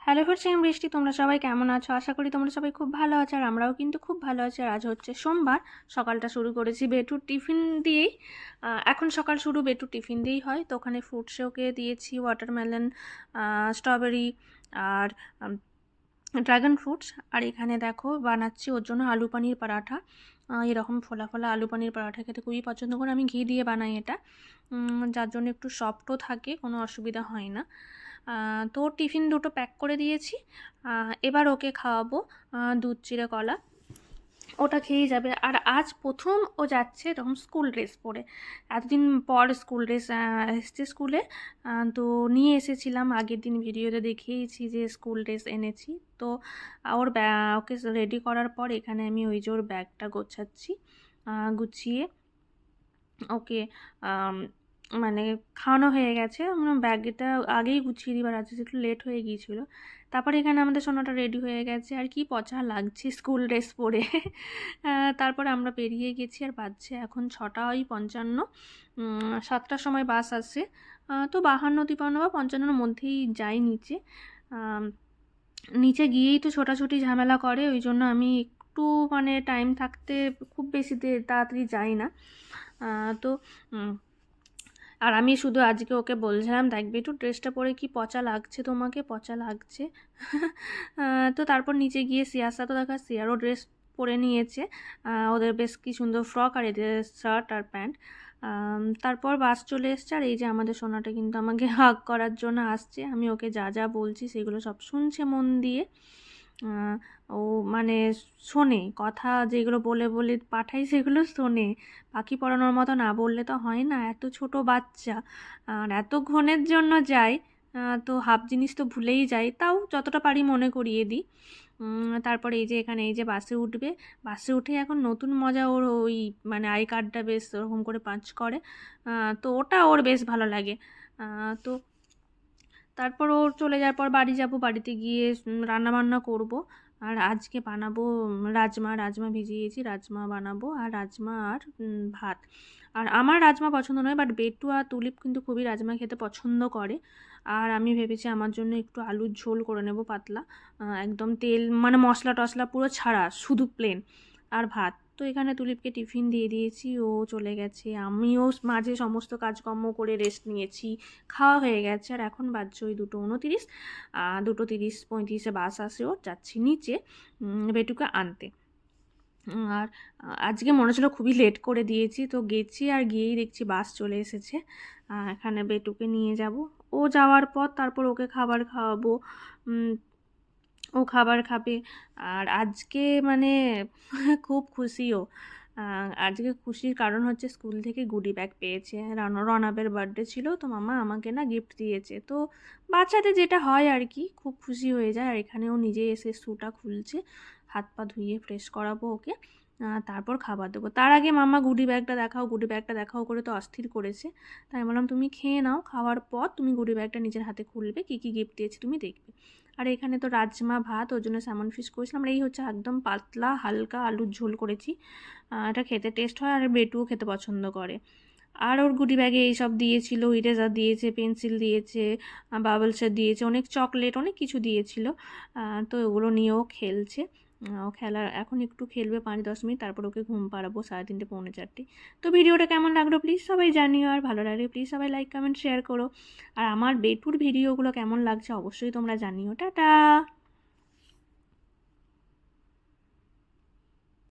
Hello friends, আমি বৃষ্টি। তোমরা সবাই কেমন আছো? আশা করি তোমরা সবাই খুব ভালো আছো, আর আমরাও কিন্তু খুব ভালো আছি। আর আজ হচ্ছে সোমবার, সকালটা শুরু করেছি বেটুর টিফিন দিয়েই। এখন সকাল শুরু বেটুর টিফিন দিয়েই হয়। তো ওখানে ফ্রুটসে ওকে দিয়েছি ওয়াটারমেলন, স্ট্রবেরি আর ড্রাগন ফ্রুটস। আর এখানে দেখো বানাচ্ছি ওর জন্য আলু পানির পরাঠা। এরকম ফোলা ফোলা আলু পানির পরাঠা খেতে খুবই পছন্দ করে। আমি ঘি দিয়ে বানাই এটা, যার জন্য একটু সফটও থাকে, কোনো অসুবিধা হয় না। তো টিফিন দুটো প্যাক করে দিয়েছি। এবার ওকে খাওয়াবো দুধ চিড়ে কলা, ওটা খেয়েই যাবে। আর আজ প্রথম ও যাচ্ছে এরকম স্কুল ড্রেস পরে। এতদিন পর স্কুল ড্রেস এসছে স্কুলে। তো নিয়ে এসেছিলাম, আগের দিন ভিডিওতে দেখিয়েছি যে স্কুল ড্রেস এনেছি। তো ওকে রেডি করার পর এখানে আমি ওই যে ওর ব্যাগটা গোছাচ্ছি। গুছিয়ে ওকে মানে খাওয়ানো হয়ে গেছে। ব্যাগটা আগেই গুছিয়ে দিবার আছে, একটু লেট হয়ে গিয়েছিল। তারপরে এখানে আমাদের সোনাটা রেডি হয়ে গেছে, আর কি পচা লাগছে স্কুল ড্রেস পরে। তারপরে আমরা বেরিয়ে গেছি, আর বাজছে এখন 6:55। 7টার সময় বাস আসে। তো 52, 53 বা 55-র মধ্যেই যাই নিচে। নিচে গিয়েই তো ছোটাছুটি ঝামেলা করে, ওই জন্য আমি একটু মানে টাইম থাকতে খুব বেশি তাড়াতাড়ি যাই না। তো আর আমি শুধু আজকে ওকে বলছিলাম, দেখবি একটু ড্রেসটা পরে কি পচা লাগছে, তোমাকে পচা লাগছে। তো তারপর নিচে গিয়ে সিয়ার তো দেখা, সিয়ারও ড্রেস পরে নিয়েছে। ওদের বেশ কি সুন্দর ফ্রক, আর এদের শার্ট আর প্যান্ট। তারপর বাস চলে এসছে, আর এই যে আমাদের সোনাটা কিন্তু আমাকে হাগ করার জন্য আসছে। আমি ওকে যা যা বলছি সেগুলো সব শুনছে মন দিয়ে। ও মানে শোনে কথা, যেগুলো বলে বলে পাঠাই সেগুলো শোনে। পাখি পড়ানোর মতো না বললে তো হয় না, এত ছোট বাচ্চা। আর এতক্ষণের জন্য যাই, তো হাফ জিনিস তো ভুলেই যাই, তাও যতটা পারি মনে করিয়ে দিই। তারপরে এই যে এখানে এই যে বাসে উঠবে, বাসে উঠে এখন নতুন মজা ওর ওই মানে আই কার্ডটা বেশ ওরকম করে পাঞ্চ করে। তো ওটা ওর বেশ ভালো লাগে। তো তারপর ওর চলে যাওয়ার পর বাড়ি যাব, বাড়িতে গিয়ে রান্না বান্না করব। আর আজকে বানাবো রাজমা ভিজিয়েছি, রাজমা বানাবো। আর রাজমা আর ভাত। আর আমার রাজমা পছন্দ নয়, বাট বেটু আর তুলিপ কিন্তু খুবই রাজমা খেতে পছন্দ করে। আর আমি ভেবেছি আমার জন্য একটু আলুর ঝোল করে নেব পাতলা, একদম তেল মানে মশলা টশলা পুরো ছাড়া, শুধু প্লেন। আর ভাত। তো এখানে তুলিপকে টিফিন দিয়ে দিয়েছি, ও চলে গেছে। আমিও মাঝে সমস্ত কাজকর্ম করে রেস্ট নিয়েছি, খাওয়া হয়ে গেছে। আর এখন বাজছে ওই 2:29। 2:30-35-এ বাস আসে, ওর যাচ্ছি নিচে বেটুকে আনতে। আর আজকে মনে হচ্ছিলো খুবই লেট করে দিয়েছি, তো গেছি, আর গিয়েই দেখছি বাস চলে এসেছে। এখানে বেটুকে নিয়ে যাব। ও যাওয়ার পর তারপর ওকে খাবার খাওয়াবো। ও খাবার খাবে। আর আজকে মানে খুব খুশিও। আজকে খুশির কারণ হচ্ছে স্কুল থেকে গুডি ব্যাগ পেয়েছে। রণাবের বার্থডে ছিল, তো মামা আমাকে না গিফট দিয়েছে। তো বাচ্চাদের যেটা হয় আর কি, খুব খুশি হয়ে যায়। আর এখানেও নিজে এসে শ্যুটা খুলছে, হাত পা ধুইয়ে ফ্রেশ করাবো ওকে। তারপর খাবার দেবো। তার আগে মামা গুডি ব্যাগটা দেখাও, গুডি ব্যাগটা দেখাও করে তো অস্থির করেছে। তাই বললাম তুমি খেয়ে নাও, খাওয়ার পর তুমি গুডি ব্যাগটা নিজের হাতে খুলবে, কী কী গিফট দিয়েছে তুমি দেখবে। আর এখানে তো রাজমা ভাত, ওর জন্য স্যামন ফিশ করেছিলাম। আর এই হচ্ছে একদম পাতলা হালকা আলুর ঝোল করেছি। এটা খেতে টেস্ট হয়, আর বেটুও খেতে পছন্দ করে। আর ওর গুডি ব্যাগে এইসব দিয়েছিল, ইরেজার দিয়েছে, পেন্সিল দিয়েছে, বাবলসের দিয়েছে, অনেক চকলেট, অনেক কিছু দিয়েছিল। তো ওগুলো নিয়েও খেলছে। ও খেলার এখন একটু খেলবে 5-10 মিনিট, তারপর ওকে ঘুম পাড়াবো 3:30-4:45। তো ভিডিওটা কেমন লাগলো প্লিজ সবাই জানিও, আর ভালো লাগলে প্লিজ সবাই লাইক কমেন্ট শেয়ার করো। আর আমার বেটুর ভিডিওগুলো কেমন লাগছে অবশ্যই তোমরা জানিও। টাটা।